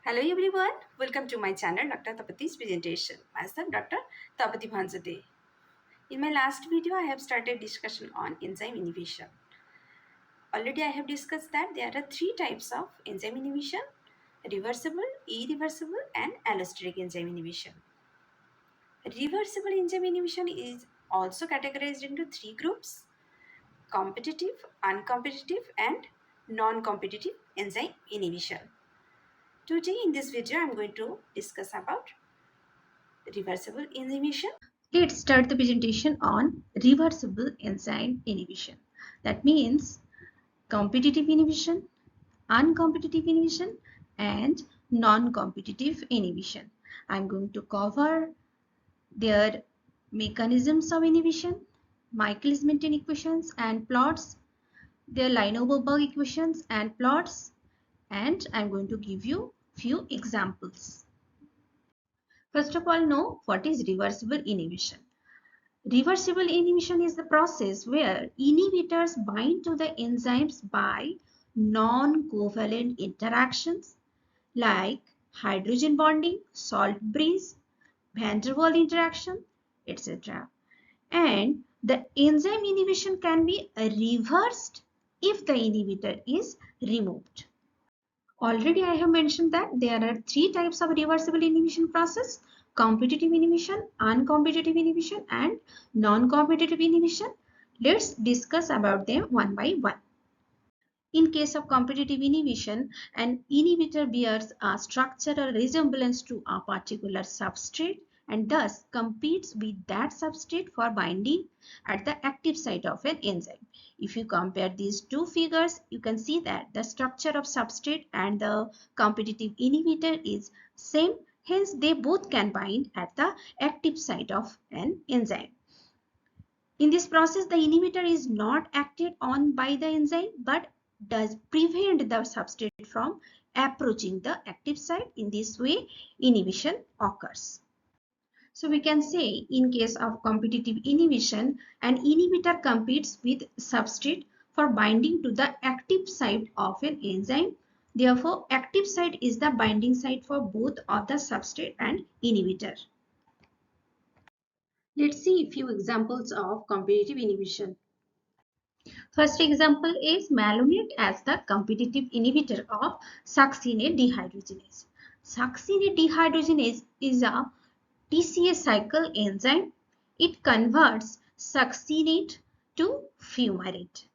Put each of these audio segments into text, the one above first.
Hello everyone, welcome to my channel Dr. Tapati's presentation. Myself Dr. Tapati Bhanzade. In my last video, I have started discussion on enzyme inhibition. Already I have discussed that there are three types of enzyme inhibition: reversible, irreversible and allosteric enzyme inhibition. Reversible enzyme inhibition is also categorized into three groups: competitive, uncompetitive and non-competitive enzyme inhibition. Today in this video, I am going to discuss about reversible inhibition. Let's start the presentation on reversible enzyme inhibition. That means competitive inhibition, uncompetitive inhibition and non-competitive inhibition. I'm going to cover their mechanisms of inhibition, Michaelis-Menten equations and plots, their Lineweaver-Burk equations and plots, and I'm going to give you few examples. First of all, know what is reversible inhibition. Reversible inhibition is the process where inhibitors bind to the enzymes by non-covalent interactions like hydrogen bonding, salt breeze, van der Waals interaction, etc. And the enzyme inhibition can be reversed if the inhibitor is removed. Already I have mentioned that there are three types of reversible inhibition process: competitive inhibition, uncompetitive inhibition and non-competitive inhibition. Let's discuss about them one by one. In case of competitive inhibition, an inhibitor bears a structural resemblance to a particular substrate and thus competes with that substrate for binding at the active site of an enzyme. If you compare these two figures, you can see that the structure of substrate and the competitive inhibitor is same. Hence, they both can bind at the active site of an enzyme. In this process, the inhibitor is not acted on by the enzyme but does prevent the substrate from approaching the active site. In this way, inhibition occurs. So we can say in case of competitive inhibition, an inhibitor competes with substrate for binding to the active site of an enzyme. Therefore, active site is the binding site for both of the substrate and inhibitor. Let's see a few examples of competitive inhibition. First example is malonate as the competitive inhibitor of succinate dehydrogenase. Succinate dehydrogenase is a TCA cycle enzyme. It converts succinate to fumarate.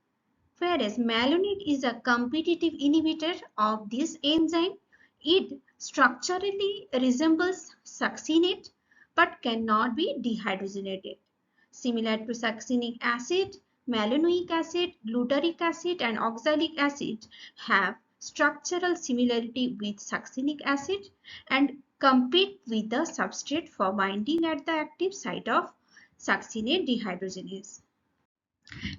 Whereas malonate is a competitive inhibitor of this enzyme. It structurally resembles succinate but cannot be dehydrogenated. Similar to succinic acid, malonic acid, glutaric acid and oxalic acid have structural similarity with succinic acid and compete with the substrate for binding at the active site of succinate dehydrogenase.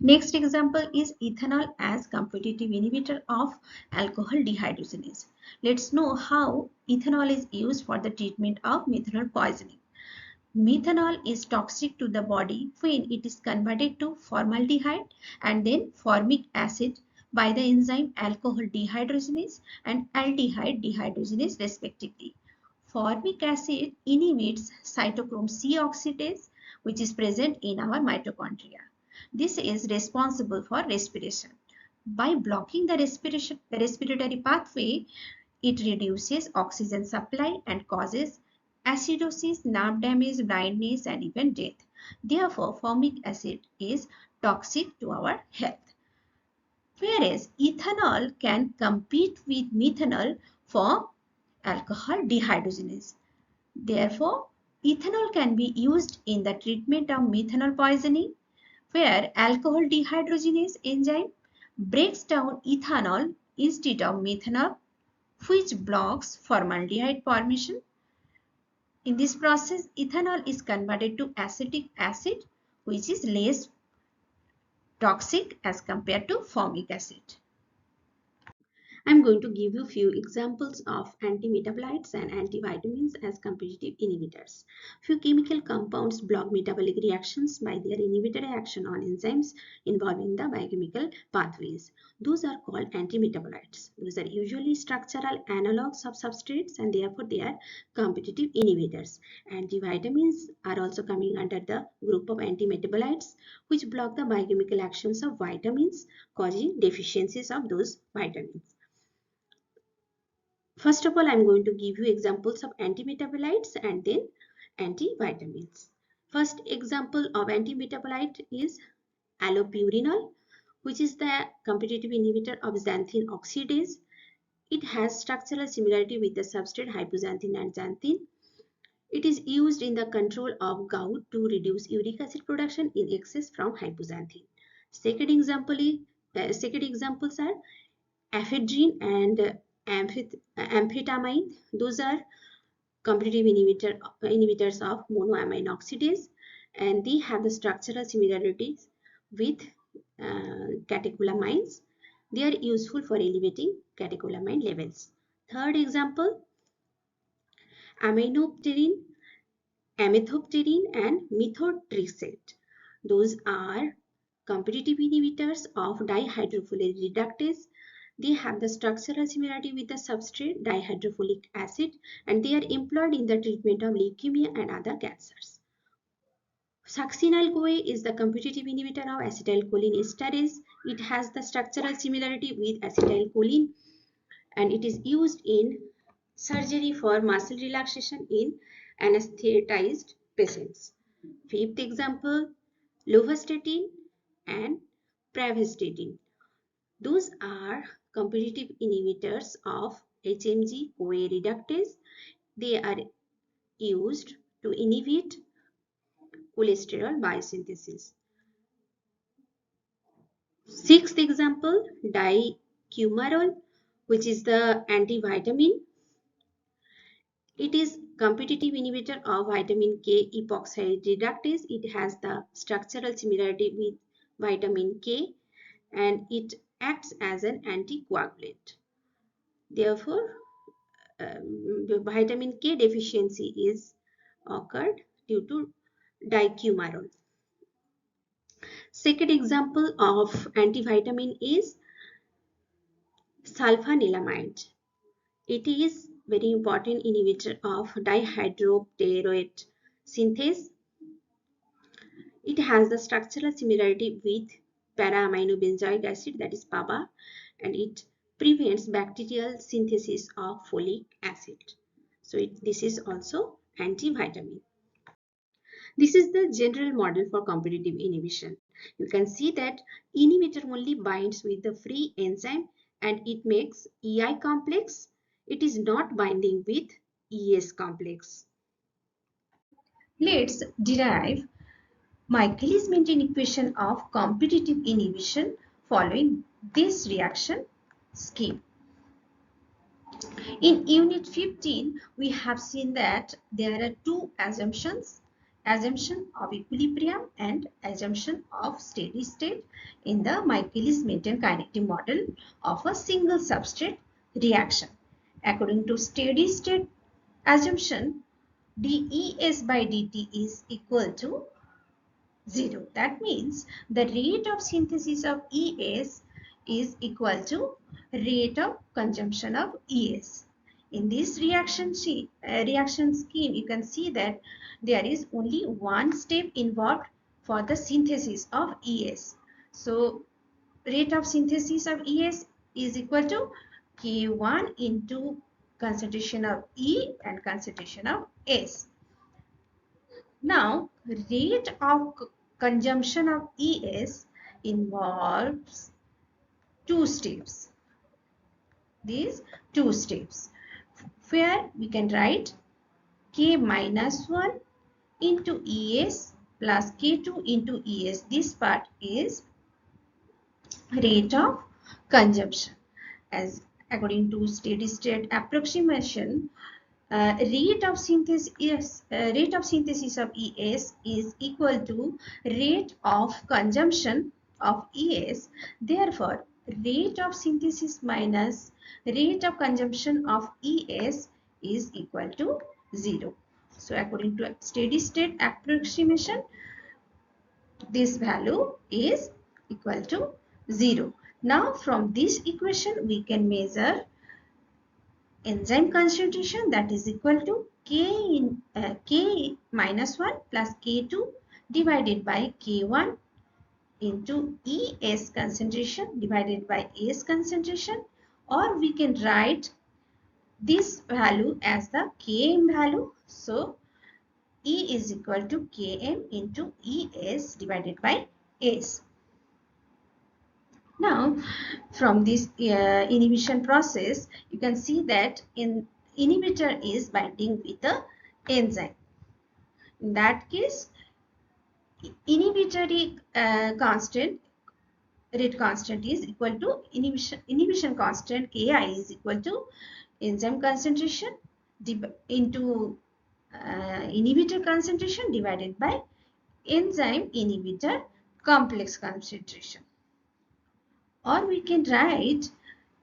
Next example is ethanol as competitive inhibitor of alcohol dehydrogenase. Let's know how ethanol is used for the treatment of methanol poisoning. Methanol is toxic to the body when it is converted to formaldehyde and then formic acid by the enzyme alcohol dehydrogenase and aldehyde dehydrogenase respectively. Formic acid inhibits cytochrome C oxidase, which is present in our mitochondria. This is responsible for respiration. By blocking the respiratory pathway, it reduces oxygen supply and causes acidosis, nerve damage, blindness and even death. Therefore, formic acid is toxic to our health. Whereas ethanol can compete with methanol for alcohol dehydrogenase. Therefore, ethanol can be used in the treatment of methanol poisoning, where alcohol dehydrogenase enzyme breaks down ethanol instead of methanol, which blocks formaldehyde formation. In this process, ethanol is converted to acetic acid, which is less toxic as compared to formic acid. I'm going to give you few examples of antimetabolites and antivitamins as competitive inhibitors. Few chemical compounds block metabolic reactions by their inhibitory action on enzymes involving the biochemical pathways. Those are called antimetabolites. Those are usually structural analogs of substrates and therefore they are competitive inhibitors. Antivitamins are also coming under the group of antimetabolites which block the biochemical actions of vitamins, causing deficiencies of those vitamins. First of all, I'm going to give you examples of antimetabolites and then antivitamins. First example of antimetabolite is allopurinol, which is the competitive inhibitor of xanthine oxidase. It has structural similarity with the substrate hypoxanthine and xanthine. It is used in the control of gout to reduce uric acid production in excess from hypoxanthine. Second examples are ephedrine and amphetamine. Those are competitive inhibitors of monoamine oxidase, and they have the structural similarities with catecholamines. They are useful for elevating catecholamine levels. Third example, aminopterin, amitriptyline and methotrexate. Those are competitive inhibitors of dihydrofolate reductase. They have the structural similarity with the substrate dihydrofolic acid and they are employed in the treatment of leukemia and other cancers. Succinyl-CoA is the competitive inhibitor of acetylcholine esterase. It has the structural similarity with acetylcholine and it is used in surgery for muscle relaxation in anesthetized patients. Fifth example, lovastatin and pravastatin. Those are competitive inhibitors of HMG-CoA reductase. They are used to inhibit cholesterol biosynthesis. Sixth example, dicumarol, which is the antivitamin. It is competitive inhibitor of vitamin K epoxide reductase. It has the structural similarity with vitamin K and it acts as an anticoagulant. Therefore, vitamin K deficiency is occurred due to dicumarol. Second example of antivitamin is sulfanilamide. It is very important inhibitor of dihydropteroate synthase. It has the structural similarity with para-aminobenzoic acid, that is PABA, and it prevents bacterial synthesis of folic acid. So this is also antivitamin. This is the general model for competitive inhibition. You can see that inhibitor only binds with the free enzyme and it makes EI complex. It is not binding with ES complex. Let's derive Michaelis-Menten equation of competitive inhibition following this reaction scheme. In unit 15, we have seen that there are two assumptions, assumption of equilibrium and assumption of steady state in the Michaelis-Menten kinetic model of a single substrate reaction. According to steady state assumption, dEs by dt is equal to 0. That means the rate of synthesis of ES is equal to rate of consumption of ES. In this reaction scheme, you can see that there is only one step involved for the synthesis of ES. So, rate of synthesis of ES is equal to K1 into concentration of E and concentration of S. Now, rate of consumption of ES involves two steps. These two steps where we can write K minus 1 into ES plus K2 into ES. This part is rate of consumption. As according to steady state approximation, rate of synthesis of ES is equal to rate of consumption of ES. Therefore, rate of synthesis minus rate of consumption of ES is equal to 0. So according to steady state approximation, this value is equal to 0. Now from this equation we can measure enzyme concentration, that is equal to K minus 1 plus K2 divided by K1 into ES concentration divided by S concentration, or we can write this value as the Km value. So E is equal to Km into ES divided by S. Now from this inhibition process, you can see that inhibitor is binding with the enzyme. In that case, inhibitory constant, rate constant is equal to inhibition constant Ki is equal to enzyme concentration into inhibitor concentration divided by enzyme inhibitor complex concentration. Or we can write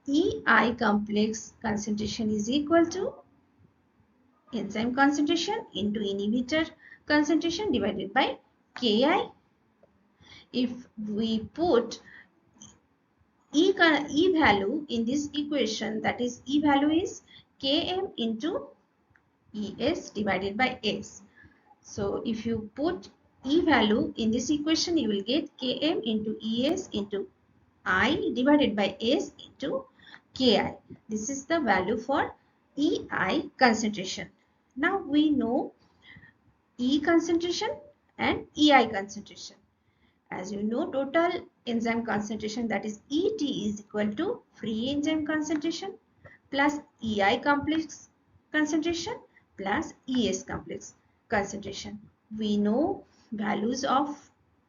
EI complex concentration is equal to enzyme concentration into inhibitor concentration divided by Ki. If we put E value in this equation, that is E value is Km into Es divided by S. So if you put E value in this equation, you will get Km into Es into I divided by S into Ki. This is the value for EI concentration. Now we know E concentration and EI concentration. As you know, total enzyme concentration, that is ET, is equal to free enzyme concentration plus EI complex concentration plus ES complex concentration. We know values of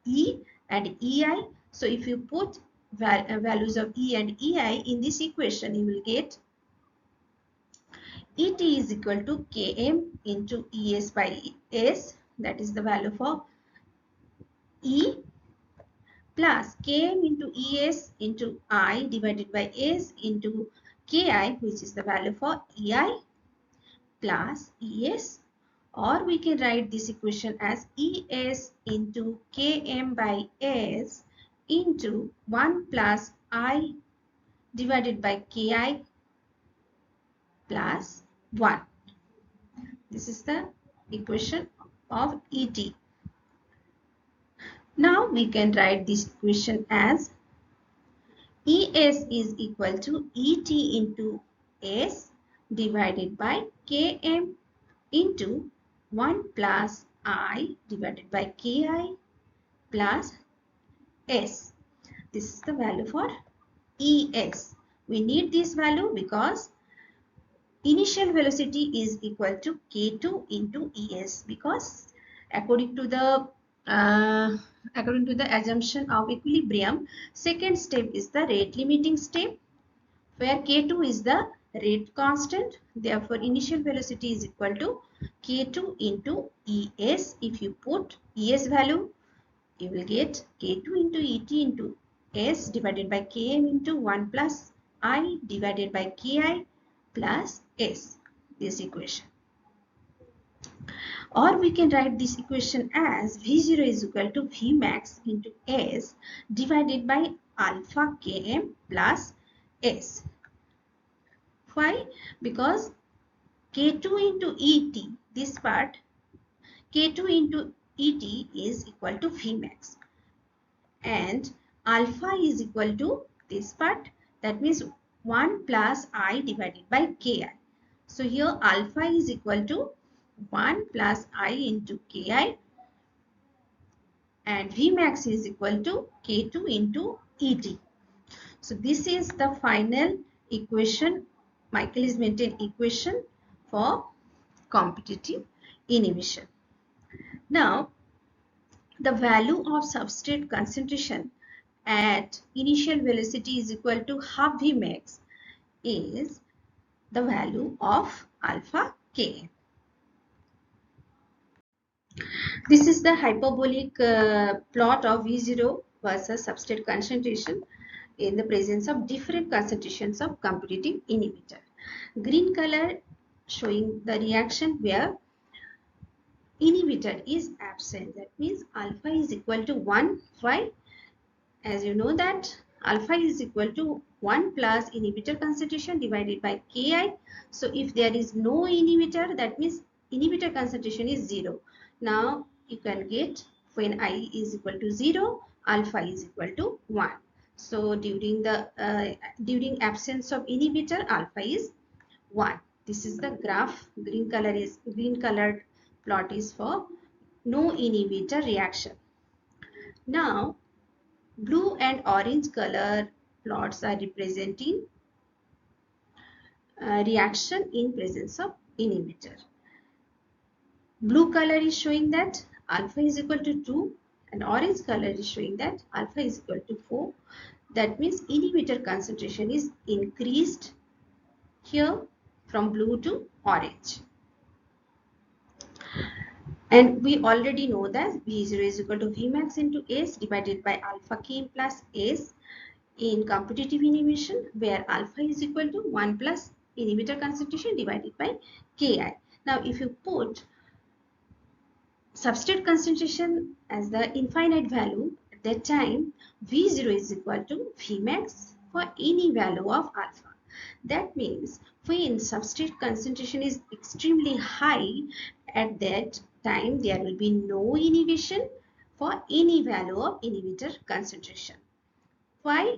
E and EI. So if you put values of E and EI in this equation, you will get ET is equal to Km into ES by S, that is the value for E, plus Km into Es into I divided by S into Ki, which is the value for EI, plus Es, or we can write this equation as Es into Km by S into 1 plus I divided by Ki plus 1. This is the equation of ET. Now we can write this equation as ES is equal to ET into S divided by Km into 1 plus I divided by Ki plus S. This is the value for ES. We need this value because initial velocity is equal to K2 into ES, because according to the assumption of equilibrium, second step is the rate limiting step, where K2 is the rate constant. Therefore, initial velocity is equal to K2 into ES. If you put ES value, you will get K2 into ET into S divided by Km into 1 plus I divided by Ki plus S, this equation. Or we can write this equation as V0 is equal to Vmax into S divided by alpha Km plus S. Why? Because K2 into ET, this part, K2 into ET is equal to Vmax, and alpha is equal to this part, that means 1 plus I divided by Ki. So here alpha is equal to 1 plus I into Ki, and Vmax is equal to K2 into ET. So this is the final equation, Michaelis-Menten equation for competitive inhibition. Now, the value of substrate concentration at initial velocity is equal to half Vmax is the value of alpha Km. This is the hyperbolic plot of V0 versus substrate concentration. in the presence of different concentrations of competitive inhibitor. Green color showing the reaction where inhibitor is absent. That means alpha is equal to 1. Why? As you know that alpha is equal to 1 plus inhibitor concentration divided by Ki. So if there is no inhibitor, that means inhibitor concentration is 0. Now you can get when I is equal to 0, alpha is equal to 1. So during absence of inhibitor, alpha is 1. This is the graph. Green colored plot is for no inhibitor reaction. Now blue and orange color plots are representing reaction in presence of inhibitor. Blue color is showing that alpha is equal to 2 and orange color is showing that alpha is equal to 4. That means inhibitor concentration is increased here from blue to orange. And we already know that V0 is equal to Vmax into S divided by alpha K plus S in competitive inhibition, where alpha is equal to 1 plus inhibitor concentration divided by Ki. Now if you put substrate concentration as the infinite value, at that time V0 is equal to Vmax for any value of alpha. That means when substrate concentration is extremely high, at that time there will be no inhibition for any value of inhibitor concentration. Why?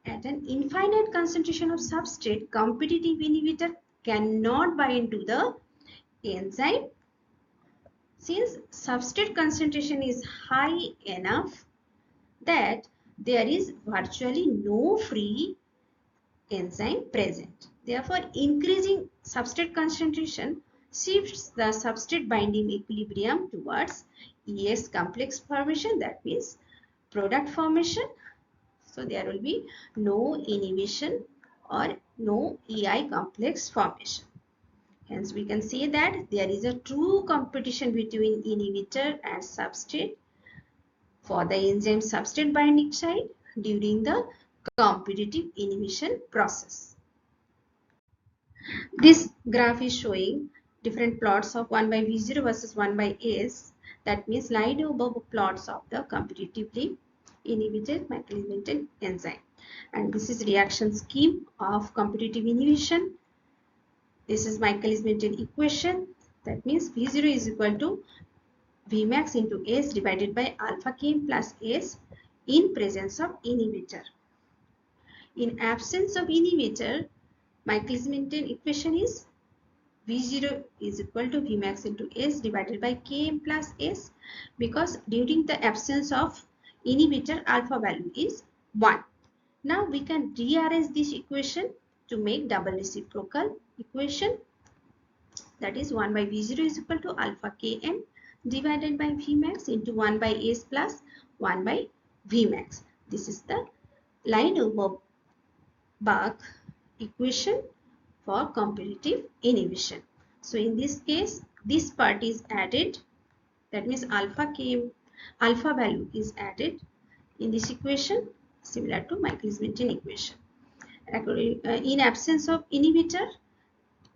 At an infinite concentration of substrate, competitive inhibitor cannot bind to the enzyme. Since substrate concentration is high enough that there is virtually no free enzyme present. Therefore, increasing substrate concentration shifts the substrate binding equilibrium towards ES complex formation, that means product formation. So there will be no inhibition or no EI complex formation. Hence we can say that there is a true competition between inhibitor and substrate for the enzyme substrate binding site during the competitive inhibition process. This graph is showing different plots of 1 by V0 versus 1 by S. That means Lineweaver-Burk plots of the competitively inhibited Michaelis-Menten enzyme. And this is reaction scheme of competitive inhibition. This is Michaelis-Menten equation. That means V0 is equal to Vmax into S divided by alpha K plus S in presence of inhibitor. In absence of inhibitor, Michaelis-Menten equation is V0 is equal to Vmax into S divided by Km plus S, because during the absence of inhibitor, alpha value is 1. Now we can rearrange this equation to make double reciprocal equation. That is 1 by V0 is equal to alpha Km divided by Vmax into 1 by S plus 1 by Vmax. This is the Lineweaver-Burk equation for competitive inhibition. So in this case, this part is added. That means alpha value is added in this equation, similar to Michaelis-Menten equation. In absence of inhibitor,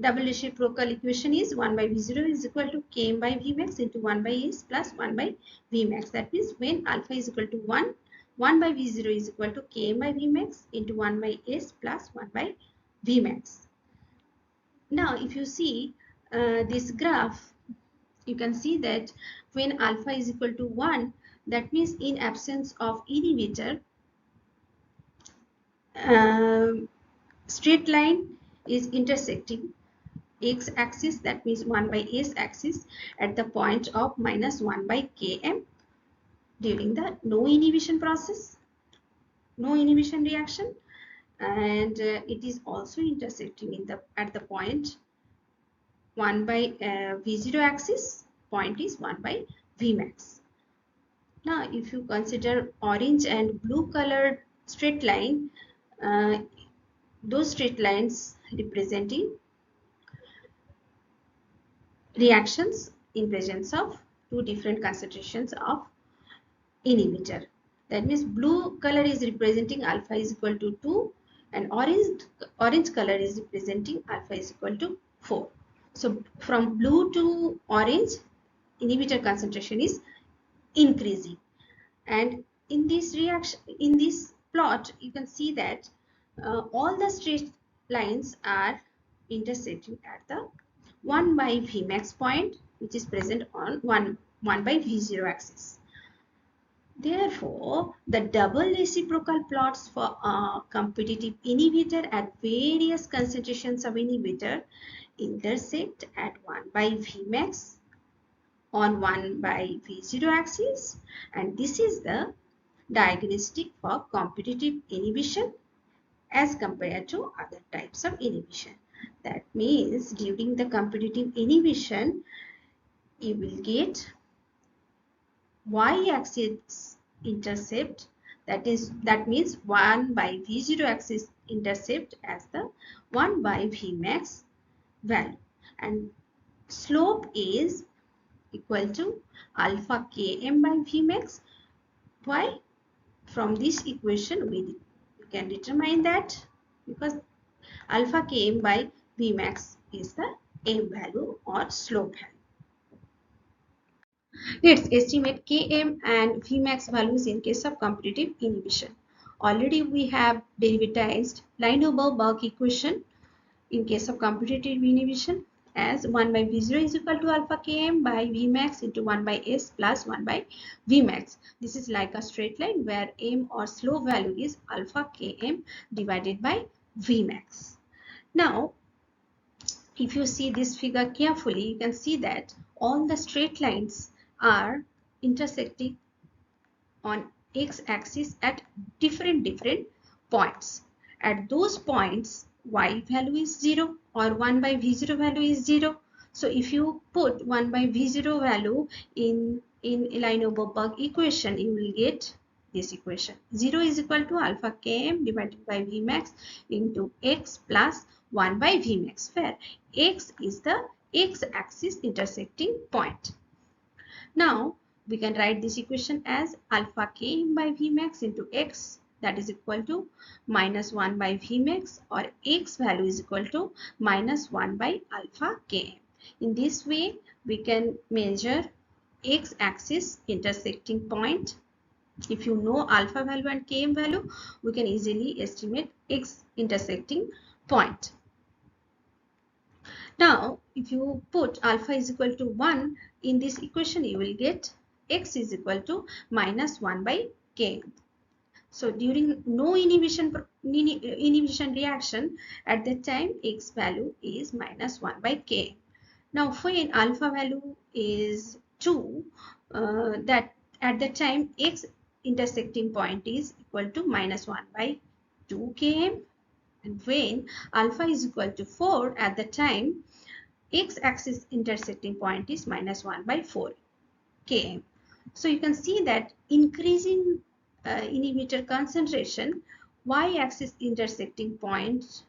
double reciprocal equation is 1 by V0 is equal to Km by Vmax into 1 by S plus 1 by Vmax. That means when alpha is equal to 1, 1 by V0 is equal to Km by Vmax into 1 by S plus 1 by Vmax. Now if you see this graph, you can see that when alpha is equal to 1, that means in absence of inhibitor, straight line is intersecting x-axis, that means 1 by s-axis at the point of minus 1 by km during the no inhibition process, no inhibition reaction, and it is also intersecting at the point 1 by V0 axis, point is 1 by Vmax. Now if you consider orange and blue colored straight line, those straight lines representing reactions in presence of two different concentrations of inhibitor. That means blue color is representing alpha is equal to 2 and orange color is representing alpha is equal to 4. So from blue to orange, inhibitor concentration is increasing. And in this reaction, in this plot, you can see that all the straight lines are intersecting at the 1 by Vmax point, which is present on 1 by V0 axis. Therefore, the double reciprocal plots for a competitive inhibitor at various concentrations of inhibitor intersect at 1 by Vmax on 1 by V0 axis, and this is the diagnostic for competitive inhibition as compared to other types of inhibition. That means during the competitive inhibition, you will get y-axis intercept, that means 1 by V0 axis intercept as the 1 by Vmax value, and slope is equal to alpha Km by Vmax. Why? From this equation we can determine that because alpha Km by Vmax is the m value or slope value. Let's estimate Km and Vmax values in case of competitive inhibition. Already we have derivatized Lineweaver-Burk equation in case of competitive inhibition as 1 by V0 is equal to alpha Km by Vmax into 1 by S plus 1 by Vmax. This is like a straight line where m or slope value is alpha Km divided by Vmax. Now, if you see this figure carefully, you can see that all the straight lines are intersecting on x-axis at different points. At those points, y value is 0 or 1 by V0 value is 0. So if you put 1 by V0 value in Lineweaver-Burk equation, you will get this equation. 0 is equal to alpha Km divided by Vmax into x plus 1 by Vmax, where x is the x-axis intersecting point. Now, we can write this equation as alpha Km by Vmax into x, that is equal to minus 1 by Vmax, or x value is equal to minus 1 by alpha Km. In this way, we can measure x-axis intersecting point. If you know alpha value and Km value, we can easily estimate x intersecting point. Now, if you put alpha is equal to 1 in this equation, you will get x is equal to minus 1 by Km. So, during no inhibition reaction, at that time x value is minus 1 by Km. Now, when alpha value is 2, that at that time x intersecting point is equal to minus 1 by 2 Km. And when alpha is equal to 4, at the time x-axis intersecting point is minus 1 by 4 Km. So you can see that increasing inhibitor concentration, y-axis intersecting point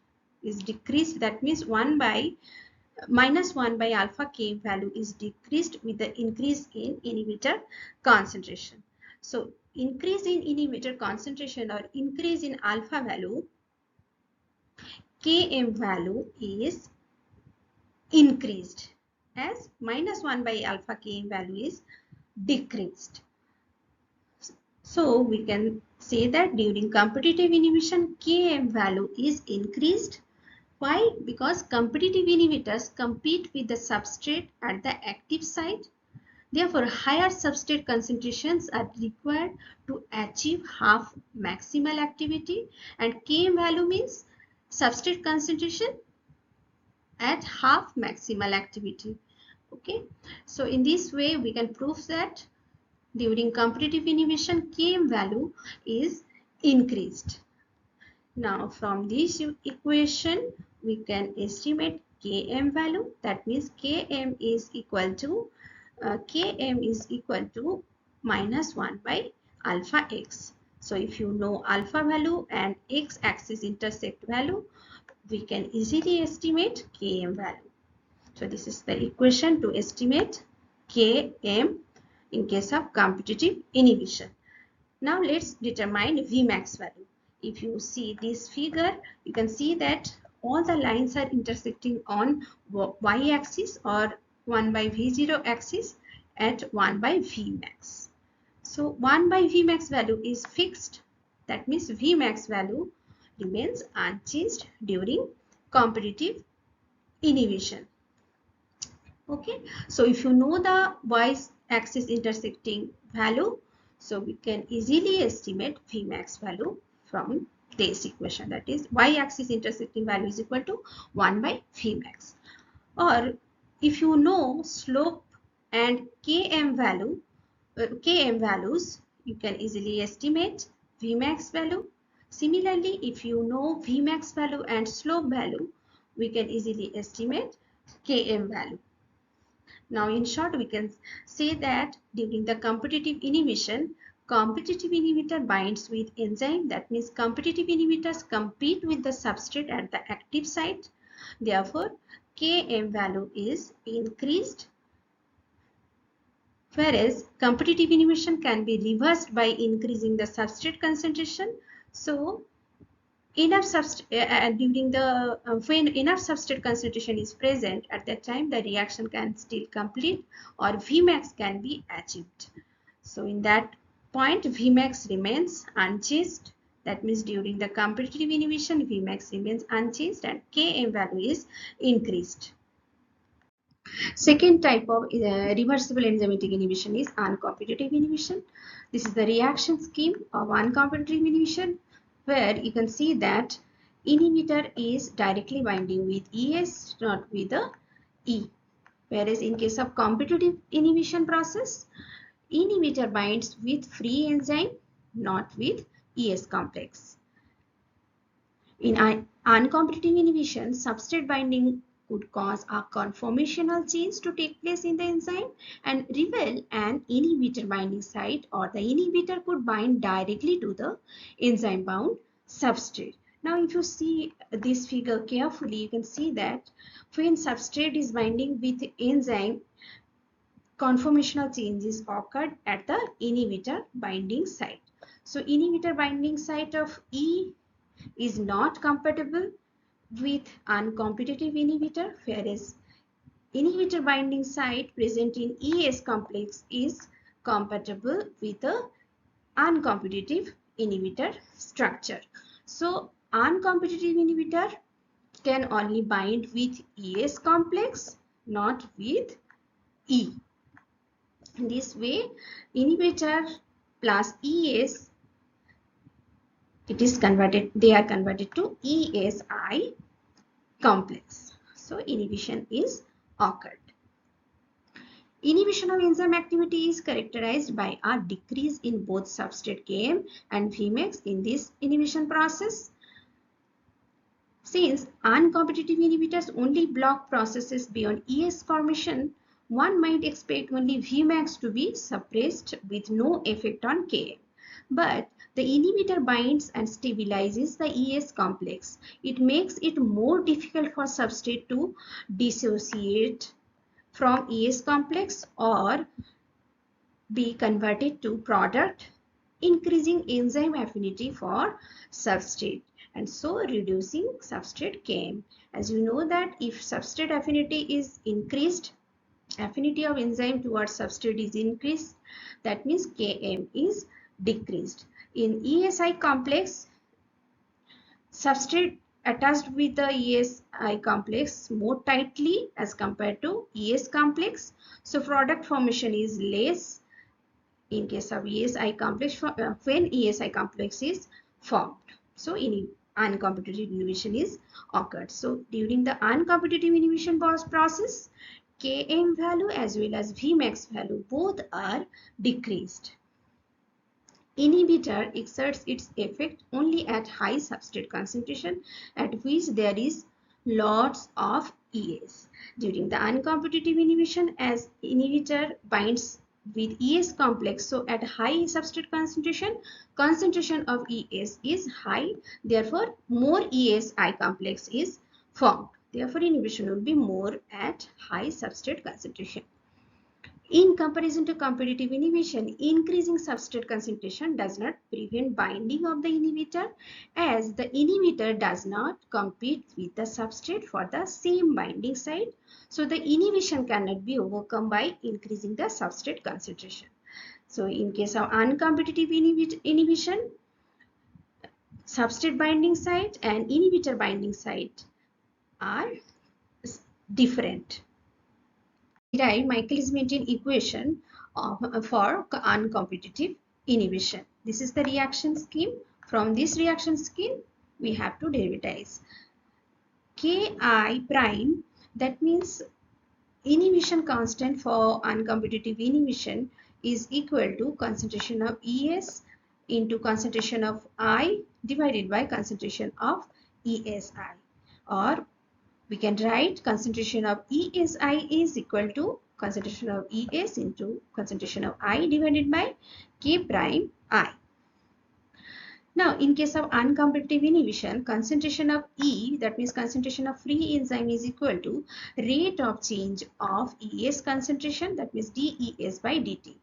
is decreased. That means minus 1 by alpha Km value is decreased with the increase in inhibitor concentration. So increase in inhibitor concentration or increase in alpha value, Km value is increased as minus 1 by alpha Km value is decreased. So we can say that during competitive inhibition, Km value is increased. Why? Because competitive inhibitors compete with the substrate at the active site. Therefore, higher substrate concentrations are required to achieve half maximal activity, and Km value means substrate concentration at half maximal activity. Okay, so in this way we can prove that during competitive inhibition Km value is increased. Now from this equation we can estimate Km value, that means Km is equal to minus 1 by alpha x. So if you know alpha value and x-axis intersect value, we can easily estimate Km value. So this is the equation to estimate Km in case of competitive inhibition. Now let's determine Vmax value. If you see this figure, you can see that all the lines are intersecting on y-axis or 1 by V0 axis at 1 by Vmax. So 1 by Vmax value is fixed. That means Vmax value remains unchanged during competitive inhibition. Okay, so if you know the y-axis intersecting value, so we can easily estimate Vmax value from this equation. That is, y-axis intersecting value is equal to 1 by Vmax. Or if you know slope and Km values, you can easily estimate Vmax value. Similarly, if you know Vmax value and slope value, we can easily estimate Km value. Now, in short, we can say that during the competitive inhibition inhibitor binds with enzyme. That means competitive inhibitors compete with the substrate at the active site. Therefore, Km value is increased, whereas competitive inhibition can be reversed by increasing the substrate concentration. So, enough when enough substrate concentration is present, at that time the reaction can still complete or Vmax can be achieved. So in that point Vmax remains unchanged. That means during the competitive inhibition Vmax remains unchanged and Km value is increased. Second type of reversible enzymatic inhibition is uncompetitive inhibition. This is the reaction scheme of uncompetitive inhibition, where you can see that inhibitor is directly binding with ES, not with the E. Whereas in case of competitive inhibition process, inhibitor binds with free enzyme, not with ES complex. In uncompetitive inhibition, substrate binding could cause a conformational change to take place in the enzyme and reveal an inhibitor binding site, or the inhibitor could bind directly to the enzyme bound substrate. Now if you see this figure carefully, you can see that when substrate is binding with enzyme, conformational changes occurred at the inhibitor binding site. So inhibitor binding site of E is not compatible with uncompetitive inhibitor, whereas inhibitor binding site present in ES complex is compatible with the uncompetitive inhibitor structure. So uncompetitive inhibitor can only bind with ES complex, not with E. In this way, inhibitor plus ES, they are converted to ESI complex. So inhibition is occurred. Inhibition of enzyme activity is characterized by a decrease in both substrate Km and Vmax in this inhibition process. Since uncompetitive inhibitors only block processes beyond ES formation, one might expect only Vmax to be suppressed with no effect on Km. But the inhibitor binds and stabilizes the ES complex. It makes it more difficult for substrate to dissociate from ES complex or be converted to product, increasing enzyme affinity for substrate and so reducing substrate Km. As you know that if substrate affinity is increased, affinity of enzyme towards substrate is increased, that means Km is decreased. In ESI complex, substrate attached with the ESI complex more tightly as compared to ES complex. So product formation is less in case of ESI complex when ESI complex is formed. So in uncompetitive inhibition is occurred. So during the uncompetitive inhibition process, Km value as well as Vmax value both are decreased. Inhibitor exerts its effect only at high substrate concentration at which there is lots of ES. During the uncompetitive inhibition, as inhibitor binds with ES complex, so at high substrate concentration of ES is high, therefore more ESI complex is formed. Therefore inhibition will be more at high substrate concentration. In comparison to competitive inhibition, increasing substrate concentration does not prevent binding of the inhibitor, as the inhibitor does not compete with the substrate for the same binding site. So the inhibition cannot be overcome by increasing the substrate concentration. So in case of uncompetitive inhibition, substrate binding site and inhibitor binding site are different. Derive Michaelis-Menten equation for uncompetitive inhibition. This is the reaction scheme. From this reaction scheme, we have to derivatize Ki prime, that means inhibition constant for uncompetitive inhibition is equal to concentration of ES into concentration of I divided by concentration of ESI, or we can write concentration of ESI is equal to concentration of ES into concentration of I divided by K prime I. Now, in case of uncompetitive inhibition, concentration of E, that means concentration of free enzyme, is equal to rate of change of ES concentration, that means dES by dt.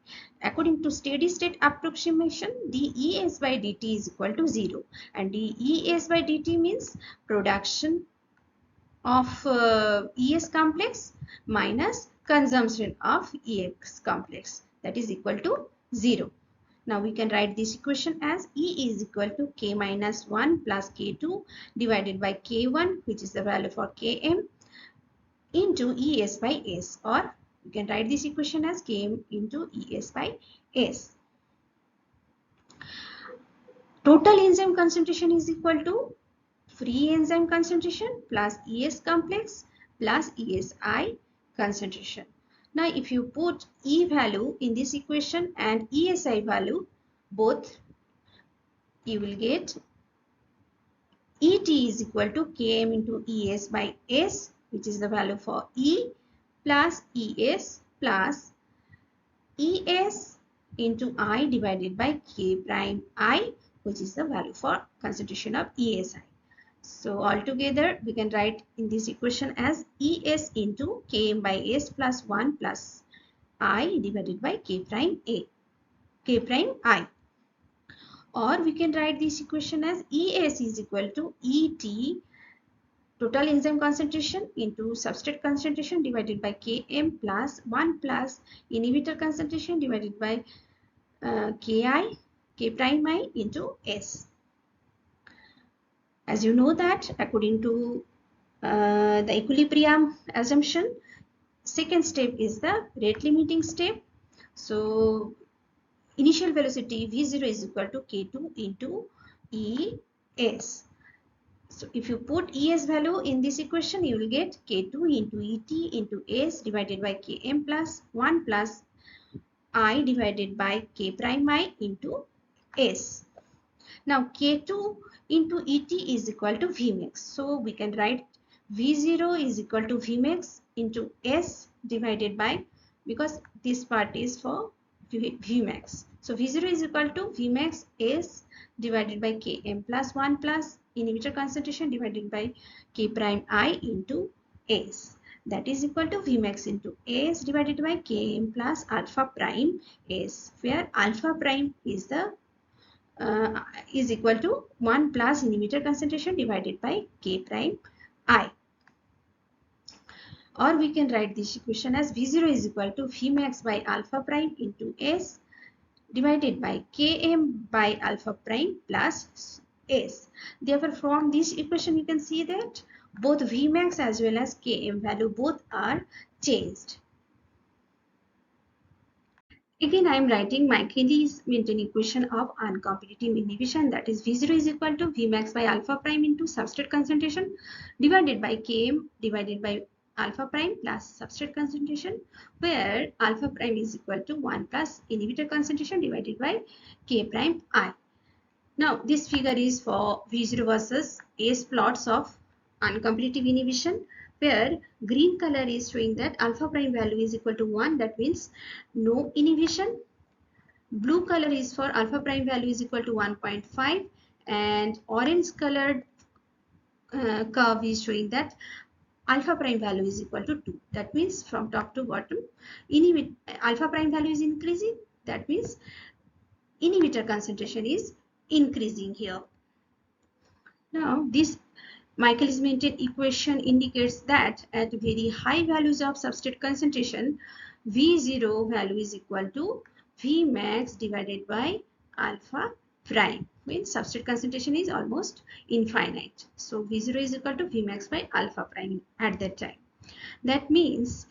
According to steady state approximation, dES by dt is equal to 0, and dES by dt means production of ES complex minus consumption of EX complex, that is equal to 0. Now we can write this equation as E is equal to K minus 1 plus K2 divided by K1, which is the value for Km, into ES by S, or you can write this equation as Km into ES by S. Total enzyme concentration is equal to free enzyme concentration plus ES complex plus ESI concentration. Now if you put E value in this equation and ESI value both, you will get ET is equal to Km into ES by S, which is the value for E, plus ES plus ES into I divided by K prime I, which is the value for concentration of ESI. So altogether we can write in this equation as ES into Km by S plus 1 plus I divided by K prime I. Or we can write this equation as ES is equal to ET, total enzyme concentration, into substrate concentration divided by Km plus 1 plus inhibitor concentration divided by K prime I into S. As you know that according to the equilibrium assumption, second step is the rate limiting step. So initial velocity V0 is equal to K2 into ES. So if you put ES value in this equation, you will get K2 into ET into S divided by Km plus 1 plus I divided by K prime I into S. Now K2 into ET is equal to Vmax. So we can write V0 is equal to Vmax into S divided by, because this part is for Vmax. So V0 is equal to Vmax S divided by Km plus 1 plus inhibitor concentration divided by K prime I into S. That is equal to Vmax into S divided by Km plus alpha prime S, where alpha prime is the is equal to 1 plus inhibitor concentration divided by K prime I. Or we can write this equation as V0 is equal to Vmax by alpha prime into S divided by Km by alpha prime plus S. Therefore, from this equation you can see that both Vmax as well as Km value both are changed. Again, I am writing Michaelis-Menten equation of uncompetitive inhibition, that is V0 is equal to Vmax by alpha prime into substrate concentration divided by Km divided by alpha prime plus substrate concentration, where alpha prime is equal to 1 plus inhibitor concentration divided by K prime I. Now, this figure is for V0 versus S plots of uncompetitive inhibition, where green color is showing that alpha prime value is equal to 1, that means no inhibition. Blue color is for alpha prime value is equal to 1.5, and orange colored curve is showing that alpha prime value is equal to 2. That means from top to bottom, alpha prime value is increasing. That means inhibitor concentration is increasing here. Now, this Michaelis-Menten equation indicates that at very high values of substrate concentration, V0 value is equal to Vmax divided by alpha prime. Means substrate concentration is almost infinite. So V0 is equal to Vmax by alpha prime at that time. That means,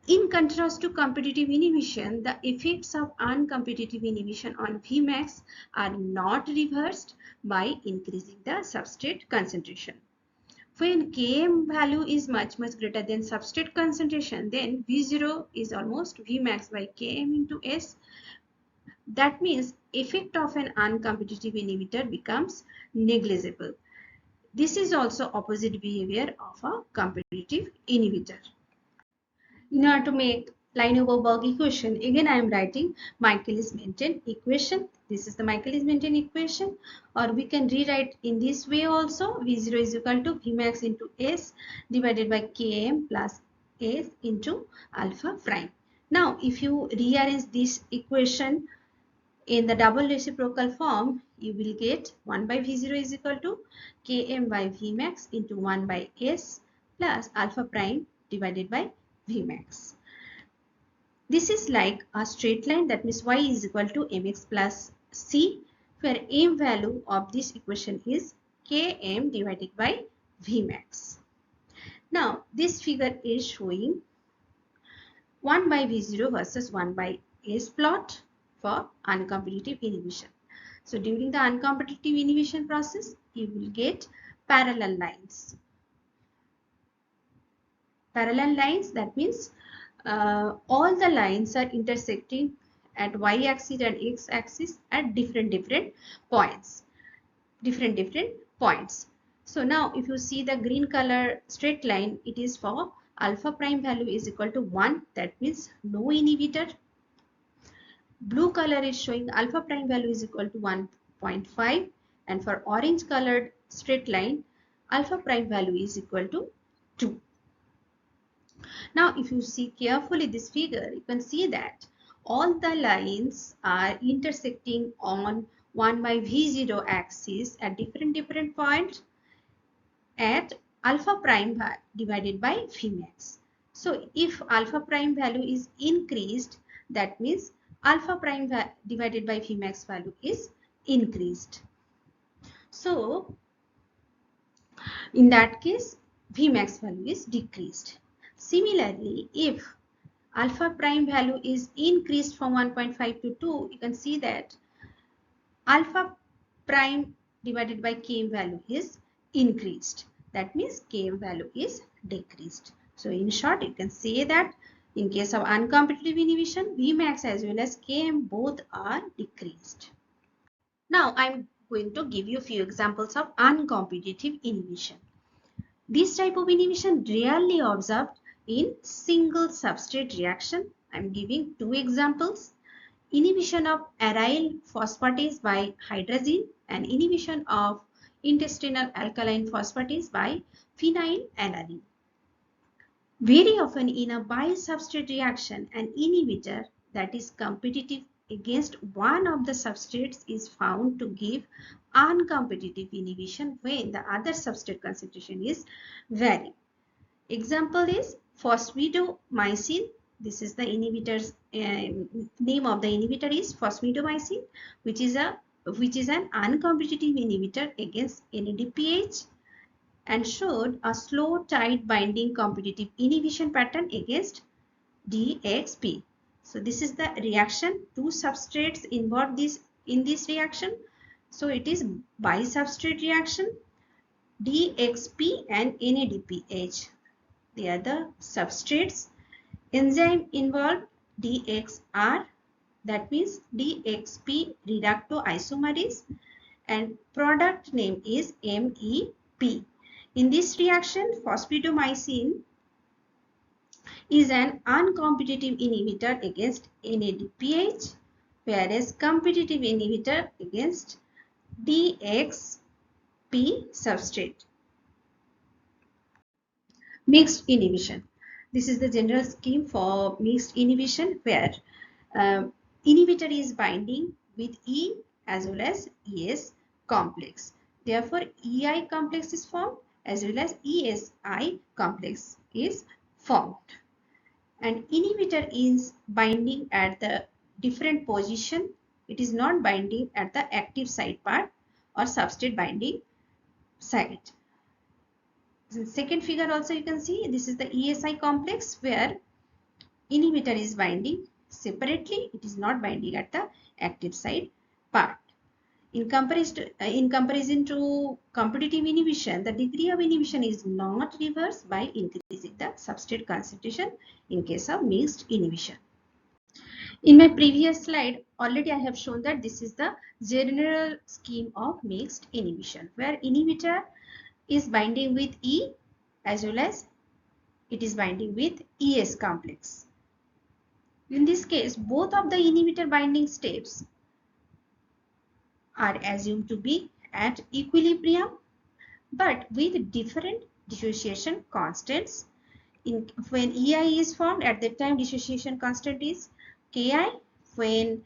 in contrast to competitive inhibition, the effects of uncompetitive inhibition on Vmax are not reversed by increasing the substrate concentration. When Km value is much greater than substrate concentration, then V0 is almost Vmax by Km into S. That means effect of an uncompetitive inhibitor becomes negligible. This is also opposite behavior of a competitive inhibitor. In order to make Lineweaver-Burk equation, again I am writing Michaelis-Menten equation. This is the Michaelis-Menten equation, or we can rewrite in this way also. V0 is equal to Vmax into S divided by Km plus S into alpha prime. Now, if you rearrange this equation in the double reciprocal form, you will get 1 by V0 is equal to Km by Vmax into 1 by S plus alpha prime divided by Vmax. This is like a straight line, that means y is equal to mx plus c, where m value of this equation is Km divided by Vmax. Now, this figure is showing 1 by V0 versus 1 by S plot for uncompetitive inhibition. So, during the uncompetitive inhibition process, you will get parallel lines. Parallel lines, that means all the lines are intersecting at y-axis and x-axis at different points. So now if you see the green color straight line, it is for alpha prime value is equal to 1. That means no inhibitor. Blue color is showing alpha prime value is equal to 1.5, and for orange colored straight line, alpha prime value is equal to 2. Now, if you see carefully this figure, you can see that all the lines are intersecting on 1 by V0 axis at different points at alpha prime divided by Vmax. So, if alpha prime value is increased, that means alpha prime divided by Vmax value is increased. So, in that case, Vmax value is decreased. Similarly, if alpha prime value is increased from 1.5 to 2, you can see that alpha prime divided by Km value is increased. That means Km value is decreased. So, in short, you can say that in case of uncompetitive inhibition, Vmax as well as Km both are decreased. Now, I am going to give you a few examples of uncompetitive inhibition. This type of inhibition rarely observed in single substrate reaction. I am giving two examples. Inhibition of aryl phosphatase by hydrazine and inhibition of intestinal alkaline phosphatase by phenylalanine. Very often in a bi-substrate reaction, an inhibitor that is competitive against one of the substrates is found to give uncompetitive inhibition when the other substrate concentration is varying. Example is phosphidamycin. This is the inhibitor's name of the inhibitor is phosphidamycin, which is an uncompetitive inhibitor against NADPH and showed a slow tight binding competitive inhibition pattern against DXP. So this is the reaction. Two substrates involved in this reaction. So it is bi-substrate reaction. DXP and NADPH. They are the substrates. Enzyme involved DXR, that means DXP reductoisomerase, and product name is MEP. In this reaction, phosphidamycin is an uncompetitive inhibitor against NADPH, whereas competitive inhibitor against DXP substrate. Mixed inhibition. This is the general scheme for mixed inhibition where inhibitor is binding with E as well as ES complex. Therefore, EI complex is formed as well as ESI complex is formed. And inhibitor is binding at the different position. It is not binding at the active site part or substrate binding site. The second figure also you can see this is the ESI complex where inhibitor is binding separately. It is not binding at the active site part. In comparison to competitive inhibition, the degree of inhibition is not reversed by increasing the substrate concentration in case of mixed inhibition. In my previous slide, already I have shown that this is the general scheme of mixed inhibition, where inhibitor is binding with E as well as it is binding with ES complex. In this case, both of the inhibitor binding steps are assumed to be at equilibrium, but with different dissociation constants. When EI is formed, at that time dissociation constant is Ki. When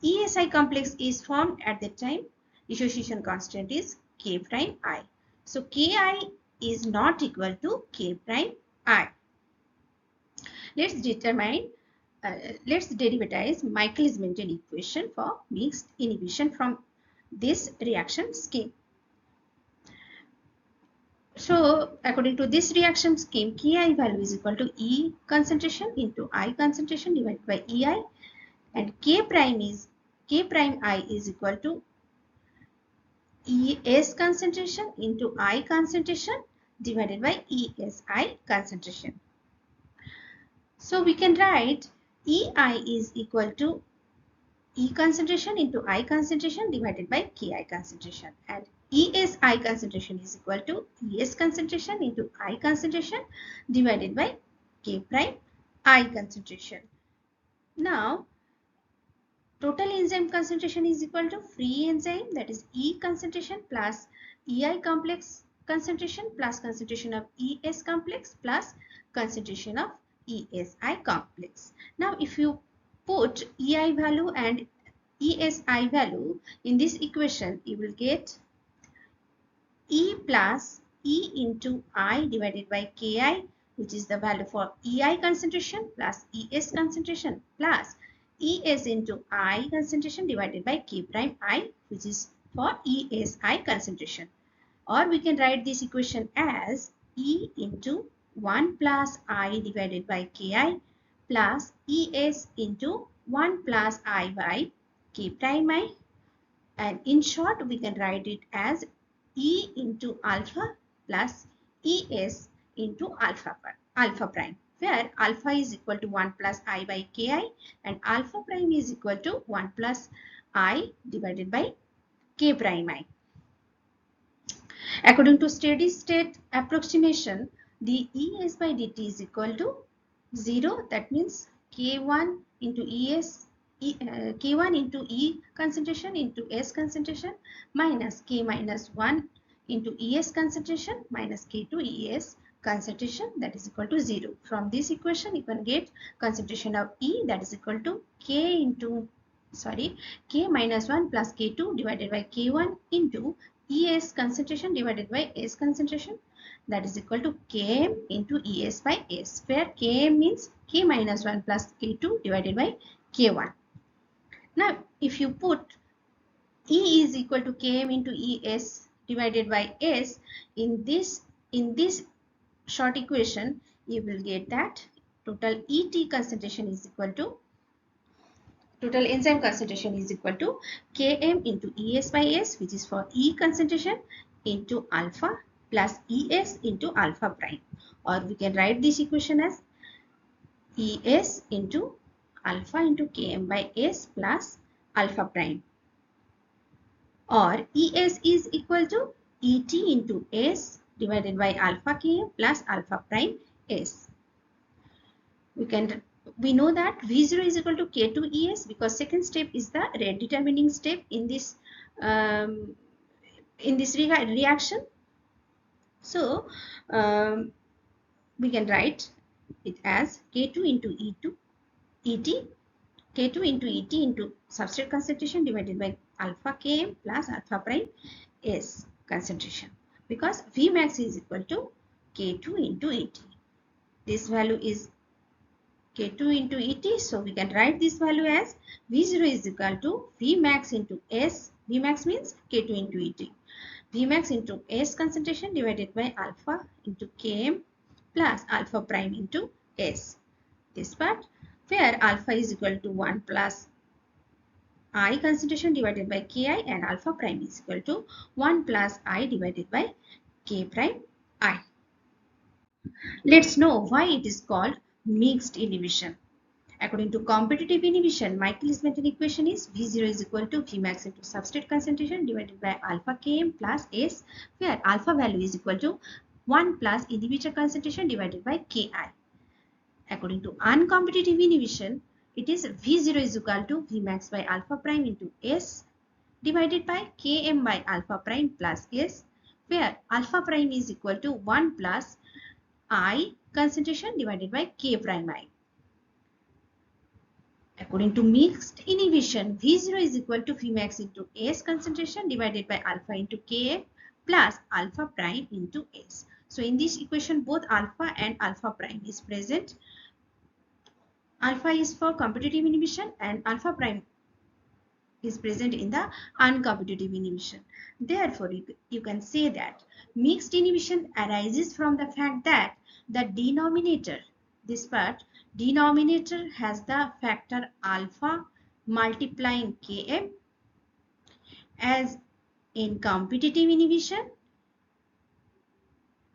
ESI complex is formed, at that time dissociation constant is K prime I. So Ki is not equal to K prime I. Let's derivatize Michaelis-Menten equation for mixed inhibition from this reaction scheme. So according to this reaction scheme, Ki value is equal to E concentration into I concentration divided by EI, and K prime I is equal to ES concentration into I concentration divided by ESI concentration. So we can write EI is equal to E concentration into I concentration divided by Ki concentration, and ESI concentration is equal to ES concentration into I concentration divided by K prime I concentration. Now, total enzyme concentration is equal to free enzyme, that is E concentration plus EI complex concentration plus concentration of ES complex plus concentration of ESI complex. Now, if you put EI value and ESI value in this equation, you will get E plus E into I divided by Ki, which is the value for EI concentration plus ES concentration plus ES into I concentration divided by K prime I, which is for ESI concentration. Or we can write this equation as E into 1 plus I divided by Ki plus ES into 1 plus I by K prime I. And in short, we can write it as E into alpha plus ES into alpha prime, where alpha is equal to 1 plus I by Ki and alpha prime is equal to 1 plus I divided by K prime I. According to steady state approximation, the ES by dt is equal to 0. That means K1 into K1 into E concentration into S concentration minus K minus 1 into ES concentration minus K2 ES concentration, that is equal to 0. From this equation, you can get concentration of E, that is equal to K minus 1 plus K2 divided by K1 into ES concentration divided by S concentration, that is equal to Km into ES by S, where Km means K minus 1 plus K2 divided by K1. Now, if you put E is equal to Km into ES divided by S in this short equation, you will get that total ET concentration is equal to total enzyme concentration is equal to Km into ES by S, which is for E concentration, into alpha plus ES into alpha prime. Or we can write this equation as ES into alpha into Km by S plus alpha prime. Or ES is equal to ET into S divided by alpha Km plus alpha prime S. We know that V0 is equal to K2 ES because second step is the rate determining step in this reaction. So we can write it as K2 into E2 ET, K2 into ET into substrate concentration divided by alpha Km plus alpha prime S concentration, because Vmax is equal to K2 into ET. This value is K2 into ET, so we can write this value as V0 is equal to Vmax into S. Vmax means K2 into ET. Vmax into S concentration divided by alpha into Km plus alpha prime into S. This part, where alpha is equal to 1 plus I concentration divided by Ki, and alpha prime is equal to 1 plus I divided by K prime I. Let's know why it is called mixed inhibition. According to competitive inhibition, Michaelis-Menten equation is V0 is equal to Vmax into substrate concentration divided by alpha Km plus S, where alpha value is equal to 1 plus inhibitor concentration divided by Ki. According to uncompetitive inhibition, it is V0 is equal to Vmax by alpha prime into S divided by Km by alpha prime plus S, where alpha prime is equal to 1 plus I concentration divided by K prime I. According to mixed inhibition, V0 is equal to Vmax into S concentration divided by alpha into Km plus alpha prime into S. So in this equation, both alpha and alpha prime is present. Alpha is for competitive inhibition and alpha prime is present in the uncompetitive inhibition. Therefore, you can say that mixed inhibition arises from the fact that the denominator, this part, denominator has the factor alpha multiplying Km, as in competitive inhibition,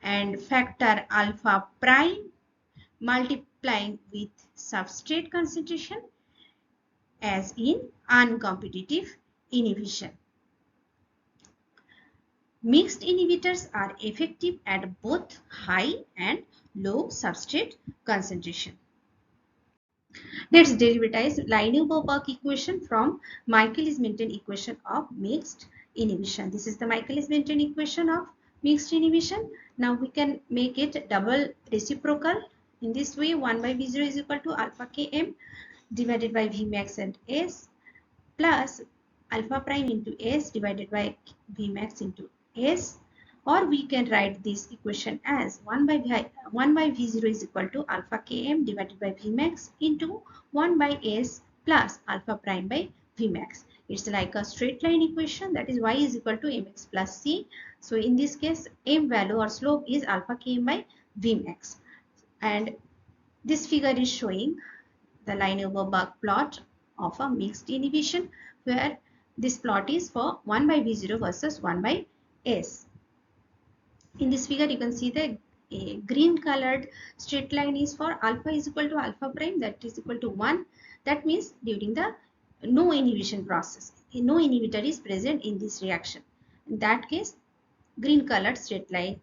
and factor alpha prime multiplying with substrate concentration, as in uncompetitive inhibition. Mixed inhibitors are effective at both high and low substrate concentration. Let's derivative Lineweaver-Burk equation from Michaelis-Menten equation of mixed inhibition. This is the Michaelis-Menten equation of mixed inhibition. Now we can make it double reciprocal. In this way, 1 by V0 is equal to alpha Km divided by Vmax and S plus alpha prime into S divided by Vmax into S, or we can write this equation as 1 by V0 is equal to alpha Km divided by Vmax into 1 by S plus alpha prime by Vmax. It's like a straight line equation, that is y is equal to mx plus c. So in this case, m value or slope is alpha Km by Vmax. And this figure is showing the Lineweaver-Burk plot of a mixed inhibition, where this plot is for 1 by V0 versus 1 by S. In this figure, you can see the green colored straight line is for alpha is equal to alpha prime, that is equal to 1. That means during the no inhibition process, no inhibitor is present in this reaction. In that case, green colored straight line,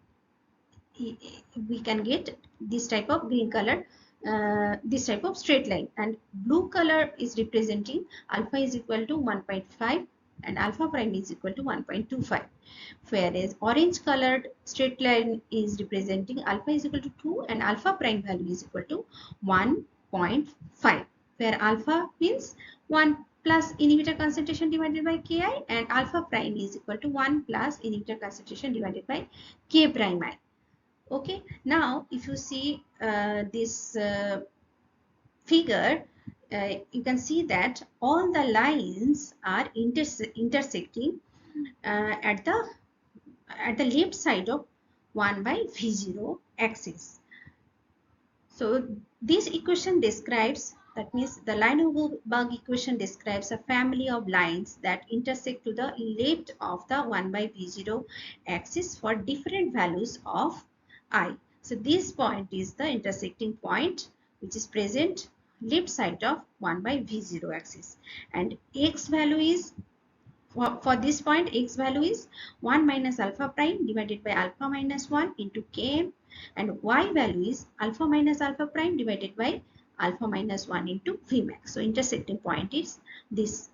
we can get this type of green colored this type of straight line, and blue color is representing alpha is equal to 1.5 and alpha prime is equal to 1.25, whereas orange colored straight line is representing alpha is equal to 2 and alpha prime value is equal to 1.5, where alpha means 1 plus inhibitor concentration divided by Ki, and alpha prime is equal to 1 plus inhibitor concentration divided by K prime I. Okay, now if you see this figure, you can see that all the lines are intersecting at the left side of 1 by V0 axis. So this equation describes, that means the Lineweaver-Burk equation describes a family of lines that intersect to the left of the 1 by V0 axis for different values of I. So this point is the intersecting point which is present left side of 1 by V0 axis, and x value is, for this point, x value is 1 minus alpha prime divided by alpha minus 1 into Km, and y value is alpha minus alpha prime divided by alpha minus 1 into Vmax. So intersecting point is this.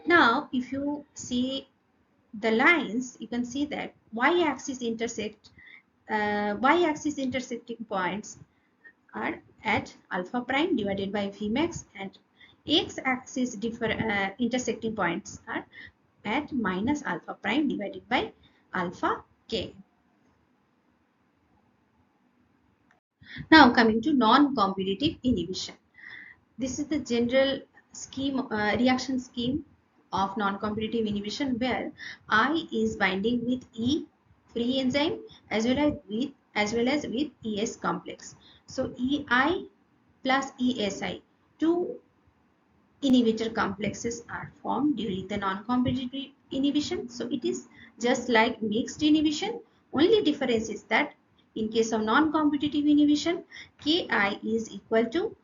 Now if you see the lines, you can see that y axis intersect y-axis intersecting points are at alpha prime divided by Vmax, and x-axis intersecting points are at minus alpha prime divided by alpha k. Now coming to non-competitive inhibition. This is the general scheme, reaction scheme of non-competitive inhibition, where I is binding with E free enzyme as well as with ES complex. So EI plus ESI, two inhibitor complexes are formed during the non-competitive inhibition. So it is just like mixed inhibition. Only difference is that in case of non-competitive inhibition, Ki is equal to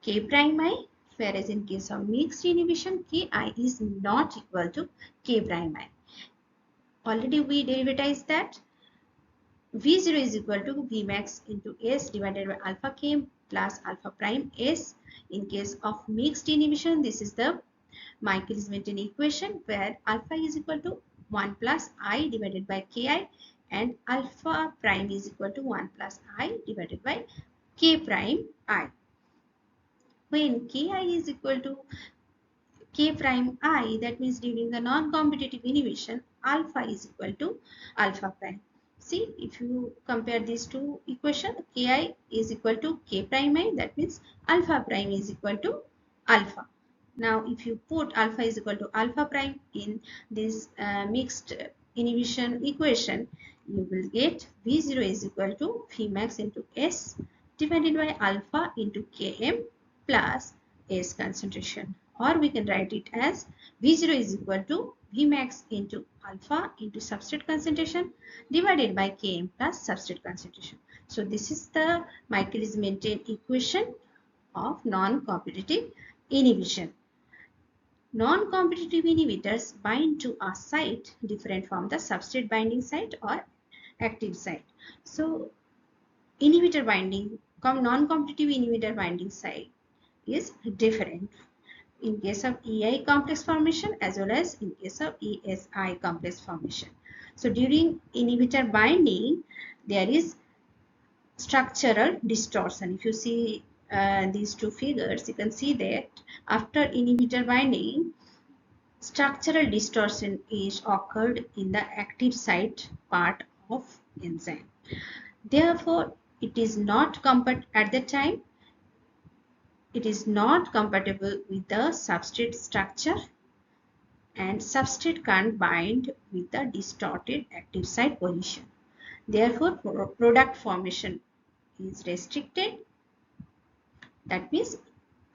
K prime I, whereas in case of mixed inhibition, Ki is not equal to K prime I. Already we derivatized that V0 is equal to Vmax into S divided by alpha K plus alpha prime S. In case of mixed inhibition, this is the Michaelis-Menten equation, where alpha is equal to 1 plus I divided by Ki, and alpha prime is equal to 1 plus I divided by K prime I. When Ki is equal to K prime I, that means during the non-competitive inhibition, alpha is equal to alpha prime. See, if you compare these two equations, Ki is equal to K prime I, that means alpha prime is equal to alpha. Now, if you put alpha is equal to alpha prime in this mixed inhibition equation, you will get V0 is equal to Vmax into S divided by alpha into Km plus S concentration. Or we can write it as V0 is equal to Vmax into alpha into substrate concentration divided by Km plus substrate concentration. So this is the Michaelis-Menten equation of non-competitive inhibition. Non-competitive inhibitors bind to a site different from the substrate binding site or active site. So inhibitor binding, non-competitive inhibitor binding site is different in case of EI complex formation as well as in case of ESI complex formation. So during inhibitor binding, there is structural distortion. If you see these two figures, you can see that after inhibitor binding, structural distortion is occurred in the active site part of enzyme. Therefore, it is not at the time, it is not compatible with the substrate structure, and substrate can't bind with the distorted active site position. Therefore, product formation is restricted. That means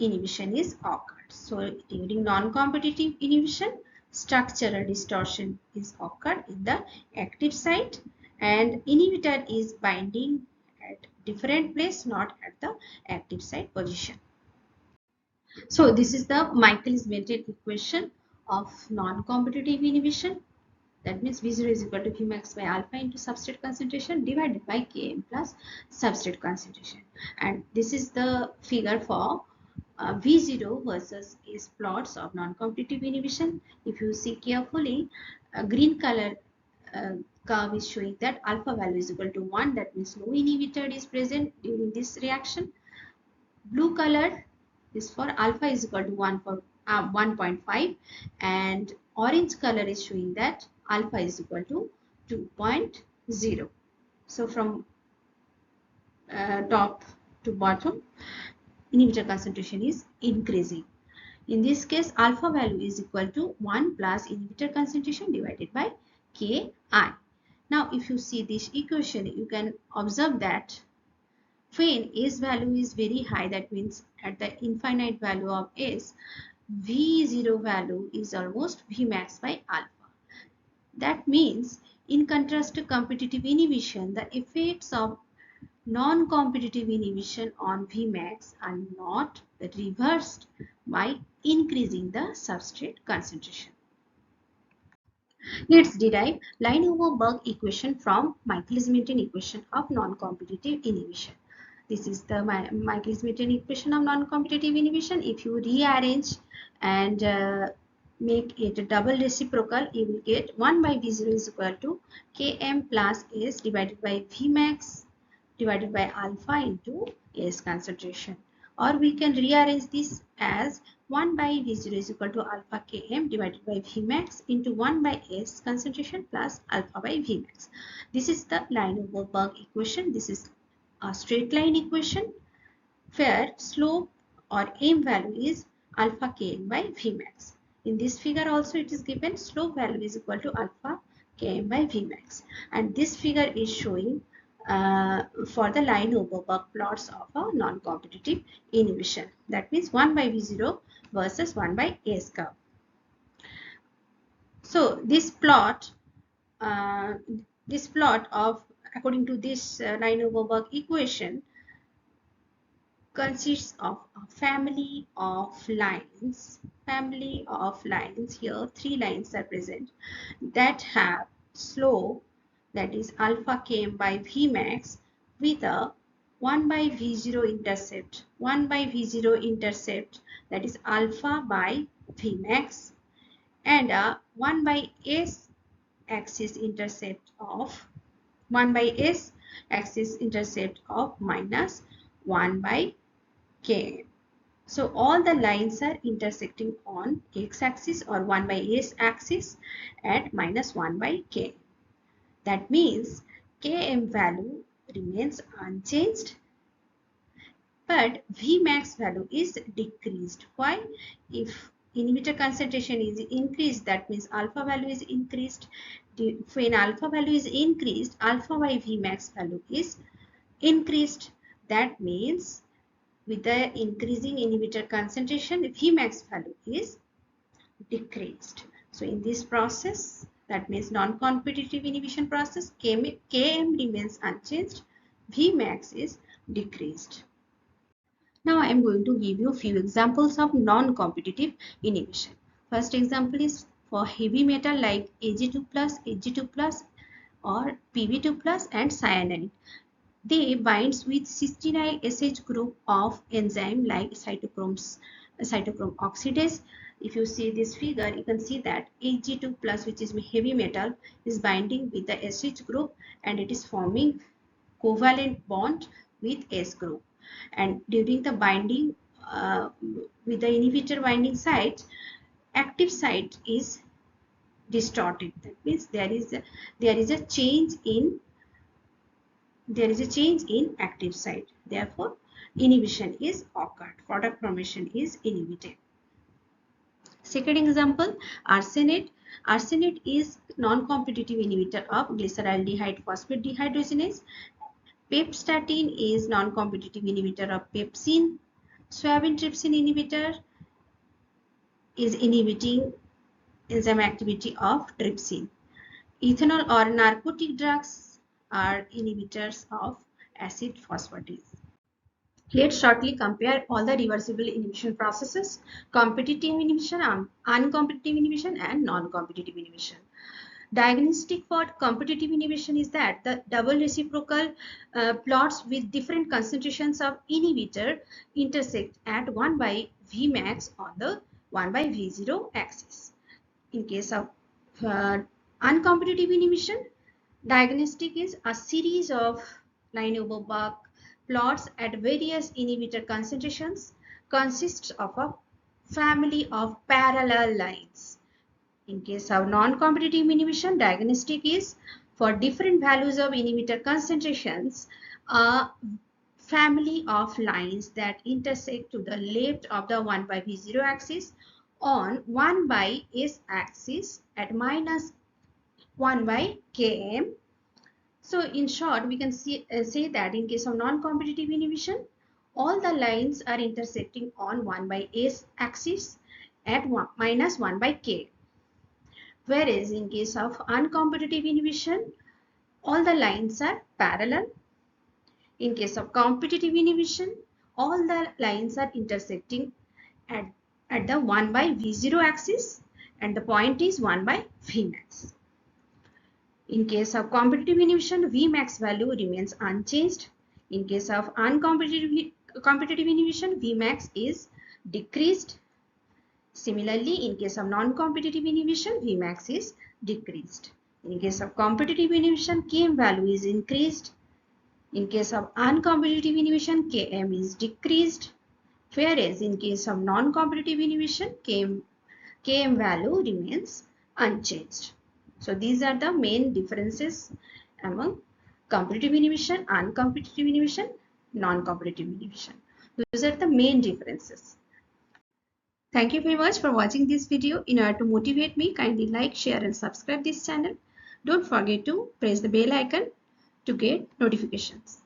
inhibition is occurred. So during non-competitive inhibition, structural distortion is occurred in the active site, and inhibitor is binding at different place, not at the active site position. So this is the Michaelis-Menten equation of non-competitive inhibition. That means V0 is equal to Vmax by alpha into substrate concentration divided by Km plus substrate concentration. And this is the figure for V0 versus S plots of non-competitive inhibition. If you see carefully, green color curve is showing that alpha value is equal to 1. That means no inhibitor is present during this reaction. Blue color is for alpha is equal to 1.5, and orange color is showing that alpha is equal to 2.0. So from top to bottom, inhibitor concentration is increasing. In this case, alpha value is equal to 1 plus inhibitor concentration divided by Ki. Now, if you see this equation, you can observe that when S value is very high, that means at the infinite value of S, V0 value is almost Vmax by alpha. That means, in contrast to competitive inhibition, the effects of non-competitive inhibition on Vmax are not reversed by increasing the substrate concentration. Let's derive Lineweaver-Burk equation from Michaelis-Menten equation of non-competitive inhibition. This is the Michaelis-Menten equation of non-competitive inhibition. If you rearrange and make it a double reciprocal, you will get 1 by V0 is equal to Km plus S divided by Vmax divided by alpha into S concentration. Or we can rearrange this as 1 by V0 is equal to alpha Km divided by Vmax into 1 by S concentration plus alpha by Vmax. This is the Lineweaver-Burk equation. This is a straight line equation where slope or m value is alpha Km by Vmax. In this figure also it is given slope value is equal to alpha Km by Vmax. And this figure is showing for the Lineweaver-Burk plots of a non-competitive inhibition. That means 1 by V0 versus 1 by S curve. So this plot of according to this Lineweaver-Burk equation consists of a family of lines. Here 3 lines are present that have slope that is alpha Km by Vmax with a 1 by V0 intercept. 1 by V0 intercept that is alpha by Vmax and a 1 by S axis intercept of minus 1 by Km. So all the lines are intersecting on x-axis or 1 by S axis at minus 1 by Km. That means Km value remains unchanged, but Vmax value is decreased. Why? If inhibitor concentration is increased, that means alpha value is increased. When alpha value is increased, alpha by Vmax value is increased. That means with the increasing inhibitor concentration, Vmax value is decreased. So in this process, that means non-competitive inhibition process, Km remains unchanged, Vmax is decreased. Now I am going to give you a few examples of non-competitive inhibition. First example is for heavy metal like Ag2+, Ag2+, or Pb2+ and cyanide. They binds with cysteine SH group of enzyme like cytochrome oxidase. If you see this figure, you can see that Ag2+, which is heavy metal, is binding with the SH group and it is forming covalent bond with S group. And during the binding with the inhibitor binding site, active site is distorted. That means there is a change in active site. Therefore, inhibition is occurred. Product formation is inhibited. Second example, arsenate. Arsenate is non-competitive inhibitor of glyceraldehyde phosphate dehydrogenase. Pepstatin is non-competitive inhibitor of pepsin. Soybean trypsin inhibitor is inhibiting enzyme activity of trypsin. Ethanol or narcotic drugs are inhibitors of acid phosphatase. Let's shortly compare all the reversible inhibition processes: competitive inhibition, uncompetitive inhibition, and non-competitive inhibition. Diagnostic for competitive inhibition is that the double reciprocal plots with different concentrations of inhibitor intersect at 1 by Vmax on the 1 by V0 axis. In case of uncompetitive inhibition, diagnostic is a series of Lineweaver-Burk plots at various inhibitor concentrations consists of a family of parallel lines. In case of non-competitive inhibition, diagnostic is for different values of inhibitor concentrations, a family of lines that intersect to the left of the 1 by V0 axis on 1 by S axis at minus 1 by Km. So in short, we can say that in case of non-competitive inhibition, all the lines are intersecting on 1 by S axis at minus 1 by K. Whereas in case of uncompetitive inhibition, all the lines are parallel. In case of competitive inhibition, all the lines are intersecting at the 1 by V0 axis and the point is 1 by Vmax. In case of competitive inhibition, Vmax value remains unchanged. In case of competitive inhibition, Vmax is decreased. Similarly, in case of non-competitive inhibition, Vmax is decreased. In case of competitive inhibition, Km value is increased. In case of uncompetitive inhibition, Km is decreased. Whereas in case of non-competitive inhibition, Km value remains unchanged. So these are the main differences among competitive inhibition, uncompetitive inhibition, non-competitive inhibition. Those are the main differences. Thank you very much for watching this video. In order to motivate me, kindly like, share and subscribe this channel. Don't forget to press the bell icon to get notifications.